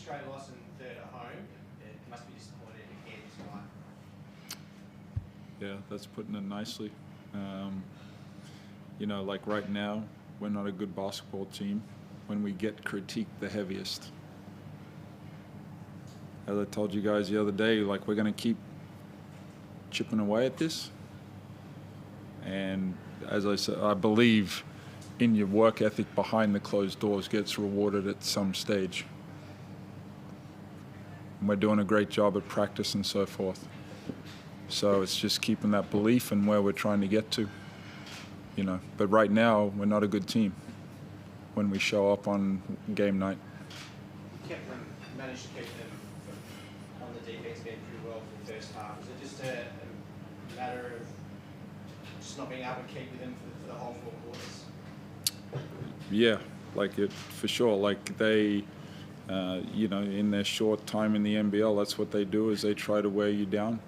straight loss and third at home. It must be disappointed again tonight. Yeah, that's putting it nicely. You know, like right now, we're not a good basketball team when we get critiqued the heaviest. As I told you guys the other day, like, we're going to keep chipping away at this. And as I said, I believe in your work ethic behind the closed doors gets rewarded at some stage. And we're doing a great job at practice and so forth. So it's just keeping that belief in where we're trying to get to, you know. But right now, we're not a good team when we show up on game night. You managed to keep them on the defense end pretty well for the first half. Was it just a matter of just not being able to keep with them for the whole 4 quarters? Yeah, like it for sure. Like they, you know, in their short time in the NBL, that's what they do, is they try to wear you down.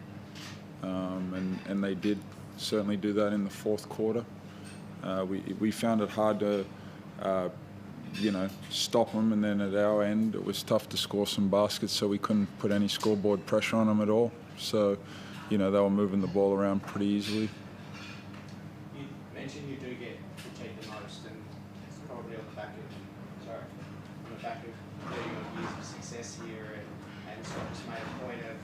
And they did certainly do that in the 4th quarter. We found it hard to, you know, stop them, and then at our end it was tough to score some baskets, so we couldn't put any scoreboard pressure on them at all. So, you know, they were moving the ball around pretty easily. You mentioned you do get critiqued the most, and it's probably on the back of 30 odd years of success here, and Scott just made a point of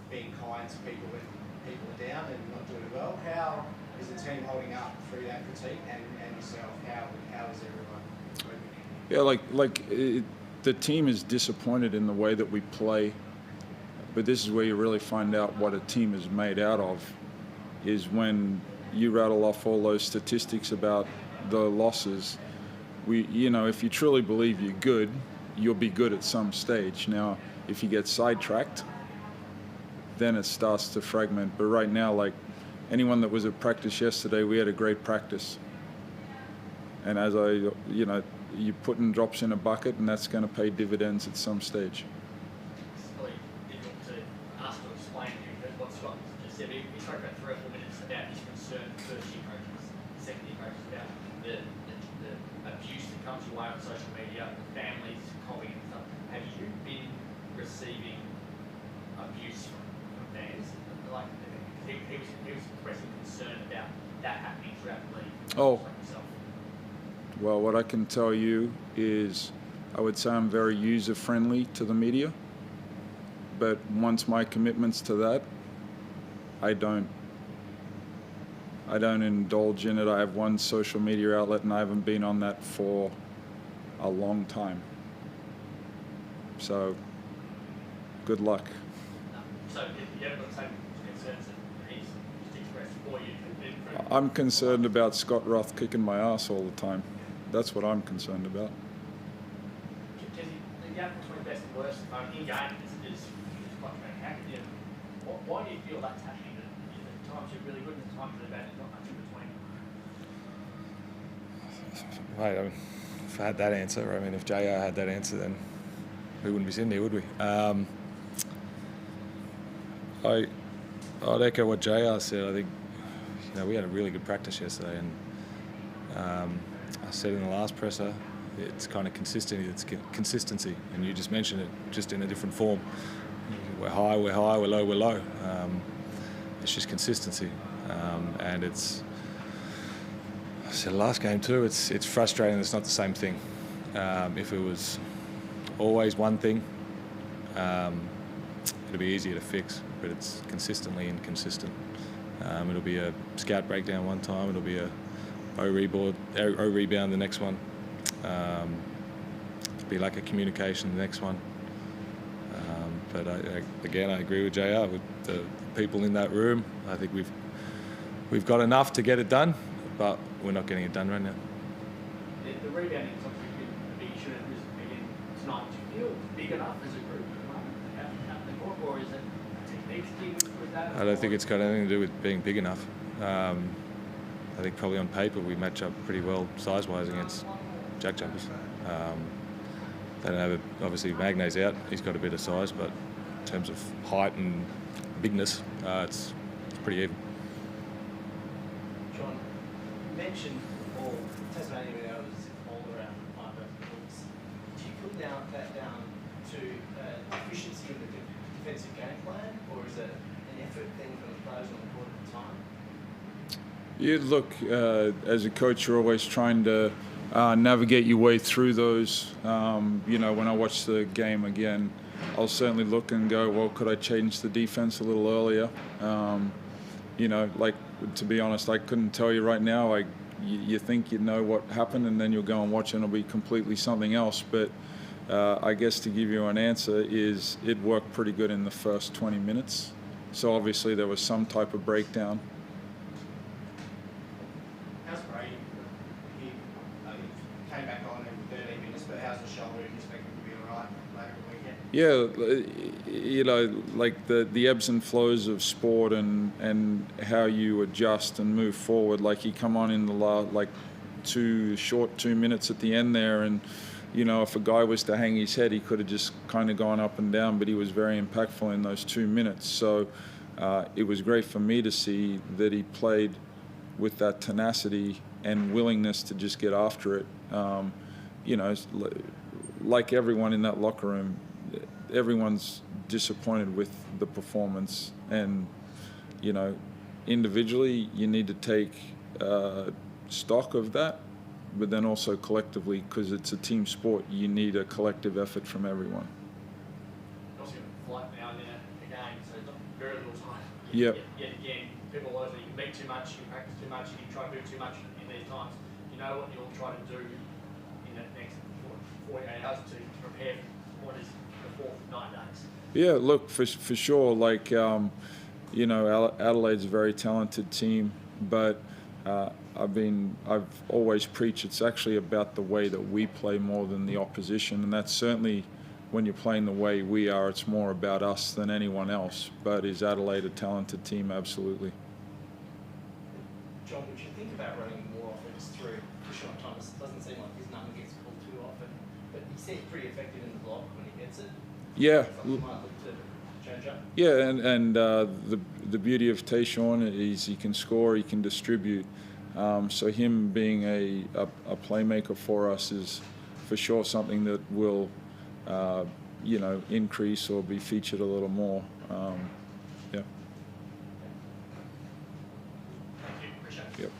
being kind to people when people are down and not doing well. How is the team holding up through that critique, and yourself? How is everyone? Yeah, the team is disappointed in the way that we play, but this is where you really find out what a team is made out of, is when you rattle off all those statistics about the losses. You know, if you truly believe you're good, you'll be good at some stage. Now, if you get sidetracked, then it starts to fragment. But right now, like anyone that was at practice yesterday, we had a great practice. And as you know, you're putting drops in a bucket, and that's going to pay dividends at some stage. It's really difficult to ask or explain what Scott just said. He spoke about 3 or 4 minutes about his concern for first-year coaches, second-year coaches, about the abuse that comes your way on social media, families copying and stuff. Have you been receiving abuse from fans? Like, he was expressing concern about that happening throughout the league. Oh. Like yourself. Well, what I can tell you is I would say I'm very user-friendly to the media, but once my commitments to that, I don't indulge in it. I have one social media outlet, and I haven't been on that for a long time. So, good luck. So you haven't got the same concerns that he's expressed for you? I'm concerned about Scott Roth kicking my ass all the time. That's what I'm concerned about. Jesse, the gap between best and worst in game is quite fantastic. Why do you feel that's happening? At times you're really good, and at times you're bad, and not much in between. Right, I mean, if I had that answer, I mean, if JR had that answer, then we wouldn't be sitting here, would we? I'd echo what JR said. I think, you know, we had a really good practice yesterday, and I said in the last presser, it's kind of consistency, and you just mentioned it, just in a different form. We're high, we're low, we're low. It's just consistency, and it's. I said last game too. It's frustrating. It's not the same thing. If it was always one thing, it'll be easier to fix. But it's consistently inconsistent. It'll be a scout breakdown one time. It'll be a O rebound the next one. It'll be like a communication the next one. But again, I agree with JR. With the people in that room, I think we've got enough to get it done, but we're not getting it done right now. The rebounding is obviously a big issue again tonight. Do you feel big enough as a group at the court, or is it a techniques thing with that? I don't think it's got anything to do with being big enough. I think probably on paper we match up pretty well size-wise against JackJumpers. They don't have obviously Magnay's out. He's got a bit of size, but in terms of height and bigness, it's pretty even. John, you mentioned before Tasmania was all around 5 books. Do you put that down to defensive game plan, or is it an effort thing from the players on the court at the time? Yeah, look, as a coach, you're always trying to navigate your way through those. When I watch the game again, I'll certainly look and go, well, could I change the defense a little earlier? To be honest, I couldn't tell you right now. You think you know what happened, and then you'll go and watch, and it'll be completely something else. But I guess to give you an answer is it worked pretty good in the first 20 minutes. So obviously there was some type of breakdown. How's Brady? He came back on in 13 minutes, but how's the shoulder? Do you expect him to be all right later in the weekend? Yeah, like the ebbs and flows of sport and how you adjust and move forward. Like he come on in the last, like 2 minutes at the end there, and if a guy was to hang his head, he could have just kind of gone up and down, but he was very impactful in those 2 minutes. So it was great for me to see that he played with that tenacity and willingness to just get after it. Like everyone in that locker room, everyone's disappointed with the performance, and individually you need to take stock of that, but then also collectively, because it's a team sport, you need a collective effort from everyone. Also, flight now and then again, so not very little time. Yep. Yet again, people always say you can meet too much, you can practice too much, you can try to do too much in these times. You know what you'll try to do in the next 48 hours to prepare for what is the fourth 9 days. Yeah, look, for sure. Like, Adelaide's a very talented team, but I've always preached it's actually about the way that we play more than the opposition, and that's certainly when you're playing the way we are, it's more about us than anyone else. But is Adelaide a talented team? Absolutely. John, would you think about running more offense through Krishan Thomas? It doesn't seem like his number gets pulled too often, but he seems pretty effective in the block when he gets it. Yeah. Something might look to change up. Yeah, and the beauty of Tayshaun is he can score, he can distribute. So him being a playmaker for us is for sure something that will increase or be featured a little more. Thank you. Appreciate it. Yep.